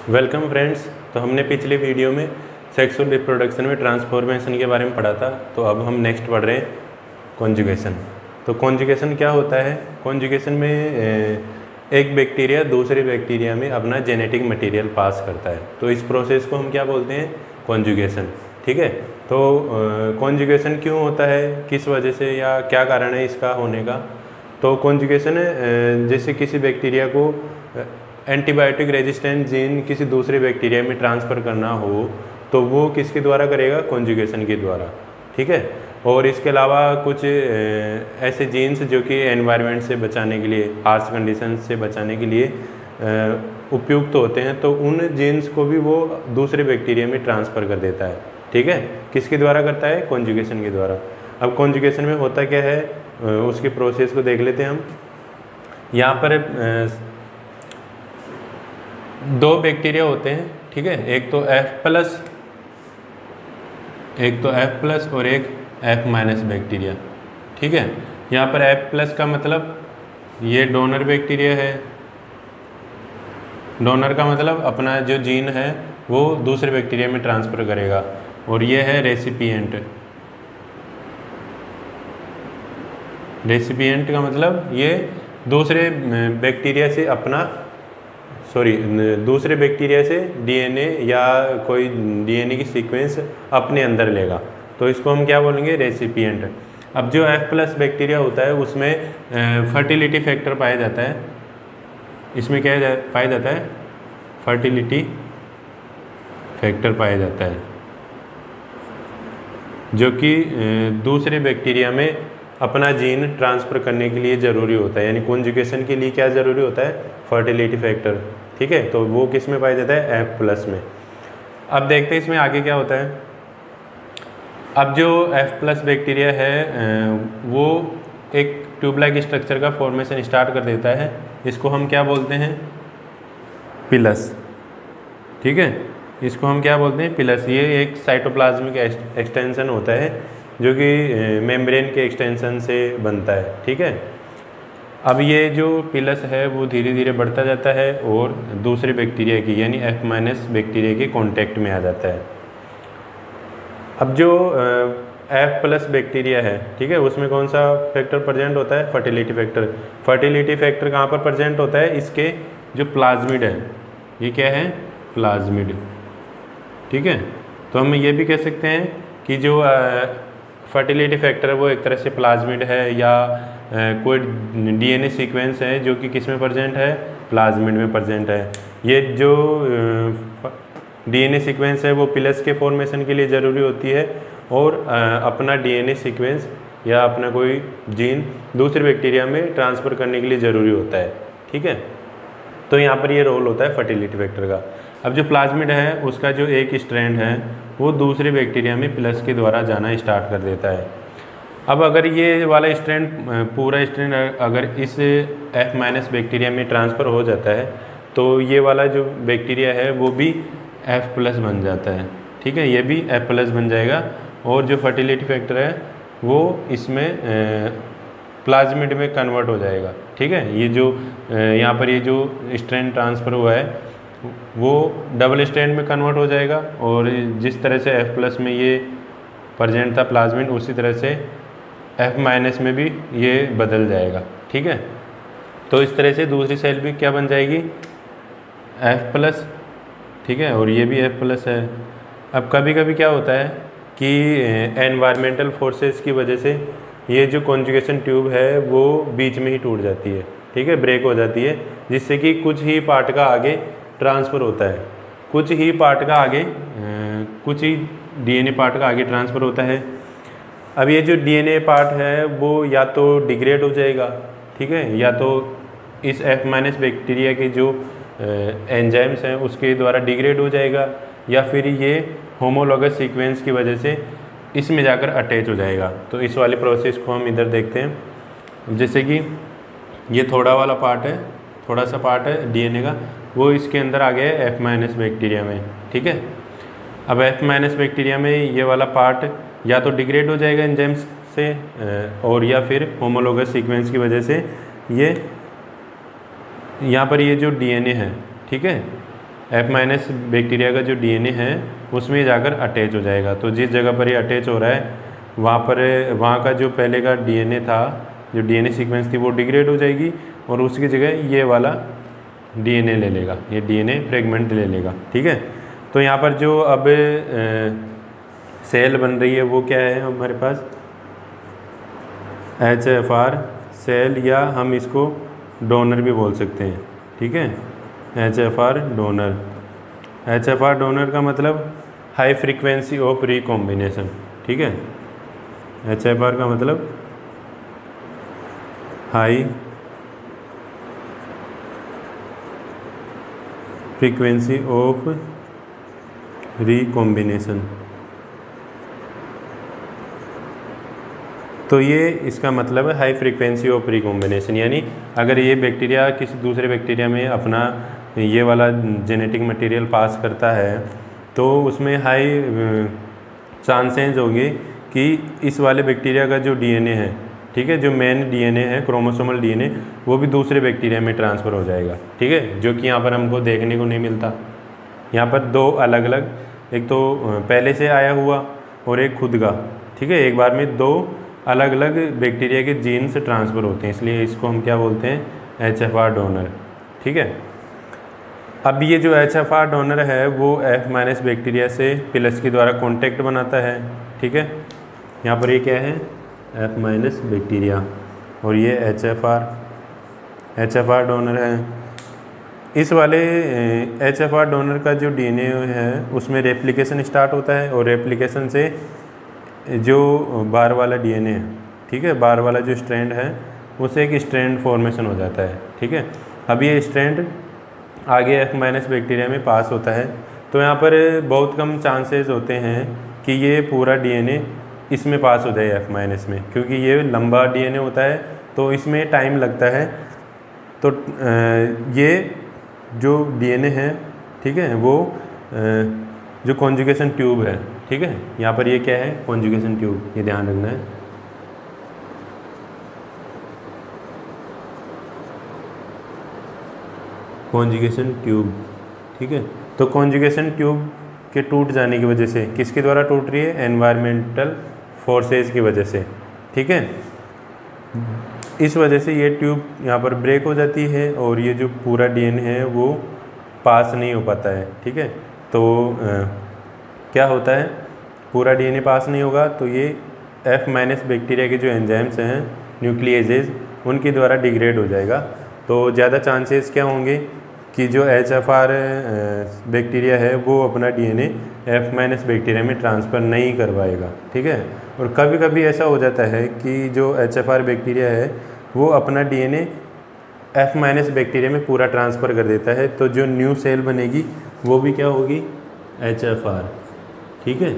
Welcome friends. तो हमने पिछले वीडियो में सेक्सुअल रिप्रोडक्शन में ट्रांसफॉर्मेशन के बारे में पढ़ा था। तो अब हम नेक्स्ट पढ़ रहे हैं कॉन्जुगेशन। तो कॉन्जुगेशन क्या होता है? कॉन्जुगेशन में एक बैक्टीरिया दूसरे बैक्टीरिया में अपना जेनेटिक मटेरियल पास करता है। तो इस प्रोसेस को हम क्या बोलते हैं? कॉन्जुगेशन। ठीक है। तो कॉन्जुगेशन क्यों होता है, किस वजह से या क्या कारण है इसका होने का? तो कॉन्जुगेशन जैसे किसी बैक्टीरिया को एंटीबायोटिक रेजिस्टेंट जीन किसी दूसरे बैक्टीरिया में ट्रांसफ़र करना हो तो वो किसके द्वारा करेगा? कॉन्जुगेशन के द्वारा। ठीक है। और इसके अलावा कुछ ऐसे जीन्स जो कि एनवायरनमेंट से बचाने के लिए, हार्श कंडीशन से बचाने के लिए उपयुक्त होते हैं, तो उन जीन्स को भी वो दूसरे बैक्टीरिया में ट्रांसफ़र कर देता है। ठीक है। किसके द्वारा करता है? कॉन्जुगेशन के द्वारा। अब कॉन्जुगेशन में होता क्या है उसकी प्रोसेस को देख लेते हैं हम। यहाँ पर दो बैक्टीरिया होते हैं। ठीक है। एक तो F+ और एक F- बैक्टीरिया। ठीक है। यहाँ पर F+ का मतलब ये डोनर बैक्टीरिया है। डोनर का मतलब अपना जो जीन है वो दूसरे बैक्टीरिया में ट्रांसफ़र करेगा, और ये है रेसिपिएंट। रेसिपिएंट का मतलब ये दूसरे बैक्टीरिया से दूसरे बैक्टीरिया से डीएनए या कोई डीएनए की सीक्वेंस अपने अंदर लेगा, तो इसको हम क्या बोलेंगे? रेसिपिएंट। अब जो F+ बैक्टीरिया होता है उसमें फर्टिलिटी फैक्टर पाया जाता है। इसमें क्या पाया जाता है? फर्टिलिटी फैक्टर पाया जाता है, जो कि दूसरे बैक्टीरिया में अपना जीन ट्रांसफ़र करने के लिए ज़रूरी होता है। यानी कॉन्जुगेशन के लिए क्या ज़रूरी होता है? Fertility factor. ठीक है। तो वो किस में पाया जाता है? F+ में। अब देखते हैं इसमें आगे क्या होता है। अब जो F+ बैक्टीरिया है वो एक ट्यूब लाइक स्ट्रक्चर का फॉर्मेशन स्टार्ट कर देता है। इसको हम क्या बोलते हैं? पिलस। ठीक है। इसको हम क्या बोलते हैं? पिलस। ये एक साइटोप्लाज्मिक एक्सटेंशन होता है जो कि मेम्ब्रेन के एक्सटेंशन से बनता है। ठीक है। अब ये जो पिलस है वो धीरे धीरे बढ़ता जाता है और दूसरे बैक्टीरिया की यानी F- बैक्टीरिया के कांटेक्ट में आ जाता है। अब जो F+ बैक्टीरिया है, ठीक है, उसमें कौन सा फैक्टर प्रेजेंट होता है? Fertility factor. फर्टिलिटी फैक्टर कहाँ पर प्रेजेंट होता है? इसके जो प्लाज्मिड है, ये क्या है? प्लाज्मिड। ठीक है। तो हम ये भी कह सकते हैं कि जो फर्टिलिटी फैक्टर है वो एक तरह से प्लाज्मिड है, या कोई डीएनए सीक्वेंस है जो कि किस में प्रेजेंट है? प्लाज्मिड में प्रेजेंट है। ये जो डीएनए सीक्वेंस है वो पिलस के फॉर्मेशन के लिए ज़रूरी होती है, और अपना डीएनए सीक्वेंस या अपना कोई जीन दूसरे बैक्टीरिया में ट्रांसफ़र करने के लिए ज़रूरी होता है। ठीक है। तो यहाँ पर ये रोल होता है फर्टिलिटी फैक्टर का। अब जो प्लाज्मिड है उसका जो एक स्ट्रैंड है वो दूसरे बैक्टीरिया में पिलस के द्वारा जाना स्टार्ट कर देता है। अब अगर ये वाला स्ट्रैंड, पूरा स्ट्रैंड अगर इस F- बैक्टीरिया में ट्रांसफ़र हो जाता है तो ये वाला जो बैक्टीरिया है वो भी F+ बन जाता है। ठीक है। ये भी F+ बन जाएगा, और जो फर्टिलिटी फैक्टर है वो इसमें प्लाज्मिड में कन्वर्ट हो जाएगा। ठीक है। ये जो यहाँ पर ये जो स्ट्रैंड ट्रांसफ़र हुआ है वो डबल स्ट्रैंड में कन्वर्ट हो जाएगा, और जिस तरह से F+ में ये प्रेजेंट था प्लाज्मिड, उसी तरह से F- में भी ये बदल जाएगा। ठीक है। तो इस तरह से दूसरी सेल भी क्या बन जाएगी? F+। ठीक है। और ये भी F+ है। अब कभी कभी क्या होता है कि एनवायरमेंटल फोर्सेस की वजह से ये जो कॉन्जुगेशन ट्यूब है वो बीच में ही टूट जाती है। ठीक है। ब्रेक हो जाती है, जिससे कि कुछ ही पार्ट का आगे ट्रांसफ़र होता है, कुछ ही डीएनए पार्ट का आगे ट्रांसफ़र होता है। अब ये जो डीएनए पार्ट है वो या तो डिग्रेड हो जाएगा, ठीक है, या तो इस F- बैक्टीरिया के जो एंजाइम्स हैं उसके द्वारा डिग्रेड हो जाएगा, या फिर ये होमोलॉगस सीक्वेंस की वजह से इसमें जाकर अटैच हो जाएगा। तो इस वाले प्रोसेस को हम इधर देखते हैं। जैसे कि ये थोड़ा सा पार्ट है डीएनए का, वो इसके अंदर आ गया है F- बैक्टीरिया में। ठीक है। अब F- बैक्टीरिया में ये वाला पार्ट या तो डिग्रेड हो जाएगा एंजाइम्स से, और या फिर होमोलॉगस सीक्वेंस की वजह से ये यहाँ पर ये जो डीएनए है, ठीक है, F माइनस बैक्टीरिया का जो DNA है उसमें जाकर अटैच हो जाएगा। तो जिस जगह पर ये अटैच हो रहा है वहाँ का जो पहले का DNA था, जो DNA सीक्वेंस थी वो डिग्रेड हो जाएगी और उसकी जगह ये वाला DNA ले लेगा, ये DNA फ्रेगमेंट ले लेगा। ठीक है, तो यहाँ पर जो अब सेल बन रही है वो क्या है हमारे पास, HFR सेल, या हम इसको डोनर भी बोल सकते हैं। ठीक है, HFR डोनर। HFR डोनर का मतलब हाई फ्रीक्वेंसी ऑफ रिकॉम्बिनेशन। ठीक है, HFR का मतलब हाई फ्रीक्वेंसी ऑफ रिकॉम्बिनेशन। तो ये इसका मतलब है हाई फ्रीक्वेंसी ऑफ रिकॉम्बिनेशन, यानी अगर ये बैक्टीरिया किसी दूसरे बैक्टीरिया में अपना ये वाला जेनेटिक मटेरियल पास करता है तो उसमें हाई चांसेस होंगे कि इस वाले बैक्टीरिया का जो DNA है, ठीक है, जो मेन DNA है क्रोमोसोमल DNA, वो भी दूसरे बैक्टीरिया में ट्रांसफ़र हो जाएगा। ठीक है, जो कि यहाँ पर हमको देखने को नहीं मिलता। यहाँ पर दो अलग अलग, एक तो पहले से आया हुआ और एक खुद का। ठीक है, एक बार में दो अलग अलग बैक्टीरिया के जीन से ट्रांसफ़र होते हैं, इसलिए इसको हम क्या बोलते हैं, HFR डोनर। ठीक है, अब ये जो HFR डोनर है वो F माइनस बैक्टीरिया से प्लस के द्वारा कॉन्टेक्ट बनाता है। ठीक है, यहाँ पर ये क्या है, F माइनस बैक्टीरिया, और ये HFR डोनर है। इस वाले HFR डोनर का जो DNA है उसमें रेप्लिकेशन स्टार्ट होता है और रेप्लिकेशन से जो बार वाला DNA है, ठीक है, बार वाला जो स्ट्रैंड है उससे एक स्ट्रैंड फॉर्मेशन हो जाता है। ठीक है, अब ये स्ट्रैंड आगे F माइनस बैक्टीरिया में पास होता है, तो यहाँ पर बहुत कम चांसेस होते हैं कि ये पूरा DNA इसमें पास हो जाए F माइनस में, क्योंकि ये लंबा DNA होता है तो इसमें टाइम लगता है। तो ये जो DNA है, ठीक है, वो जो कॉन्जुगेशन ट्यूब है, ठीक है, यहाँ पर ये क्या है, कॉन्जुगेशन ट्यूब, ये ध्यान रखना है। कॉन्जुगेशन ट्यूब, ठीक है, तो कॉन्जुगेशन ट्यूब के टूट जाने की वजह से, किसके द्वारा टूट रही है, एनवायरमेंटल फोर्सेस की वजह से। ठीक है, इस वजह से ये ट्यूब यहाँ पर ब्रेक हो जाती है और ये जो पूरा DNA है वो पास नहीं हो पाता है। ठीक है, तो क्या होता है, पूरा DNA पास नहीं होगा तो ये F माइनस बैक्टीरिया के जो एंजाइम्स हैं न्यूक्लिएजेज, उनके द्वारा डिग्रेड हो जाएगा। तो ज़्यादा चांसेस क्या होंगे कि जो HFR बैक्टीरिया है वो अपना DNA F माइनस बैक्टीरिया में ट्रांसफ़र नहीं करवाएगा। ठीक है, और कभी कभी ऐसा हो जाता है कि जो HFR बैक्टीरिया है वो अपना DNA F माइनस बैक्टीरिया में पूरा ट्रांसफ़र कर देता है, तो जो न्यू सेल बनेगी वो भी क्या होगी, HFR। ठीक है,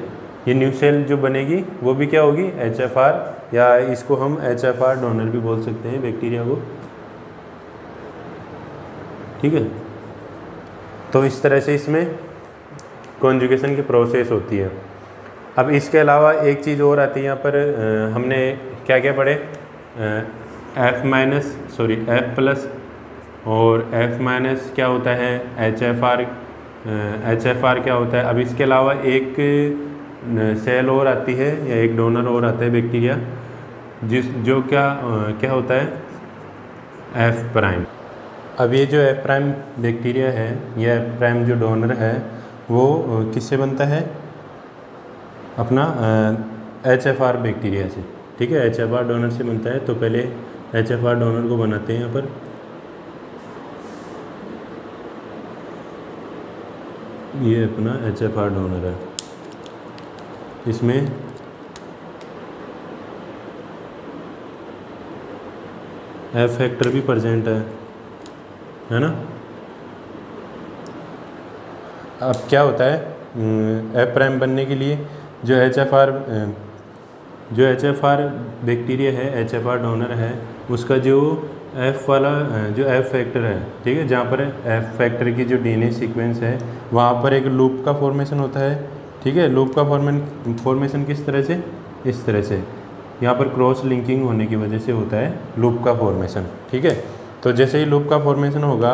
ये न्यू सेल जो बनेगी वो भी क्या होगी, HFR, या इसको हम HFR डोनर भी बोल सकते हैं बैक्टीरिया को। ठीक है, तो इस तरह से इसमें कॉन्जुगेशन की प्रोसेस होती है। अब इसके अलावा एक चीज़ और आती है यहाँ पर, हमने क्या क्या पढ़े, F प्लस और F माइनस क्या होता है, HFR क्या होता है। अब इसके अलावा एक सेल और आती है या एक डोनर और आता है बैक्टीरिया, जो क्या होता है, F प्राइम। अब ये जो F प्राइम बैक्टीरिया है, यह F प्राइम जो डोनर है वो किससे बनता है, अपना HFR बैक्टीरिया से। ठीक है, HFR डोनर से बनता है। तो पहले HFR डोनर को बनाते हैं यहाँ पर, ये अपना HFR डोनर है, इसमें F फैक्टर भी प्रेजेंट है ना। अब क्या होता है, F प्राइम बनने के लिए जो HFR बैक्टीरिया है, HFR डोनर है, उसका जो F वाला जो F फैक्टर है, ठीक है, जहाँ पर F फैक्टर की जो DNA सीक्वेंस है वहाँ पर एक लूप का फॉर्मेशन होता है। ठीक है, लूप का फॉर्मेशन किस तरह से, इस तरह से, यहाँ पर क्रॉस लिंकिंग होने की वजह से होता है लूप का फॉर्मेशन। ठीक है, तो जैसे ही लूप का फॉर्मेशन होगा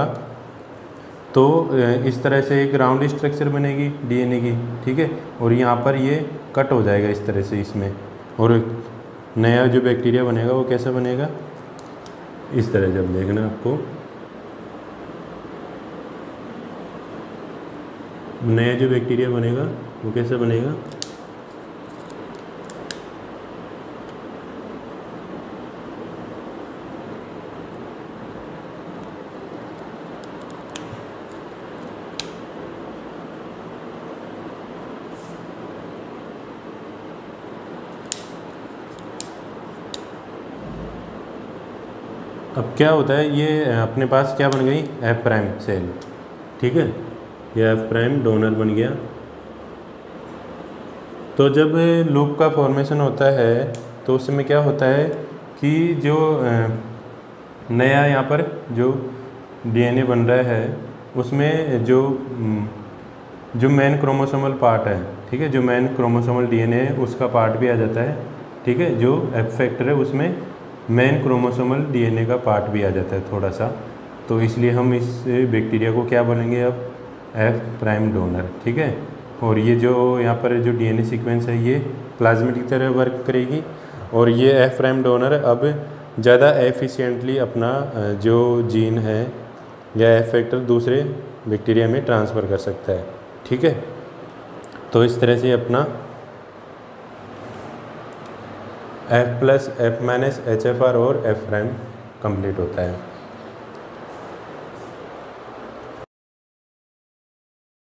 तो इस तरह से एक राउंड स्ट्रक्चर बनेगी डीएनए की, ठीक है, और यहाँ पर ये कट हो जाएगा इस तरह से इसमें, और नया जो बैक्टीरिया बनेगा वो कैसा बनेगा, इस तरह। जब देखना आपको नया जो बैक्टीरिया बनेगा वो कैसा बनेगा, अब क्या होता है, ये अपने पास क्या बन गई, एफ प्राइम सेल, ठीक है, ये एफ प्राइम डोनर बन गया। तो जब लूप का फॉर्मेशन होता है तो उस समय क्या होता है कि जो नया यहाँ पर जो डीएनए बन रहा है उसमें जो मेन क्रोमोसोमल पार्ट है, ठीक है, जो मेन क्रोमोसोमल डीएनए है उसका पार्ट भी आ जाता है, ठीक है, जो एफ फैक्टर है उसमें मेन क्रोमोसोमल डीएनए का पार्ट भी आ जाता है थोड़ा सा। तो इसलिए हम इस बैक्टीरिया को क्या बोलेंगे अब, एफ प्राइम डोनर, ठीक है। और ये जो यहाँ पर जो डीएनए सीक्वेंस है ये प्लाज्मिड की तरह वर्क करेगी, और ये एफ प्राइम डोनर अब ज़्यादा एफिशिएंटली अपना जो जीन है या एफ फैक्टर दूसरे बैक्टीरिया में ट्रांसफ़र कर सकता है, ठीक है। तो इस तरह से अपना F+, F- HFR और F' कंप्लीट होता है।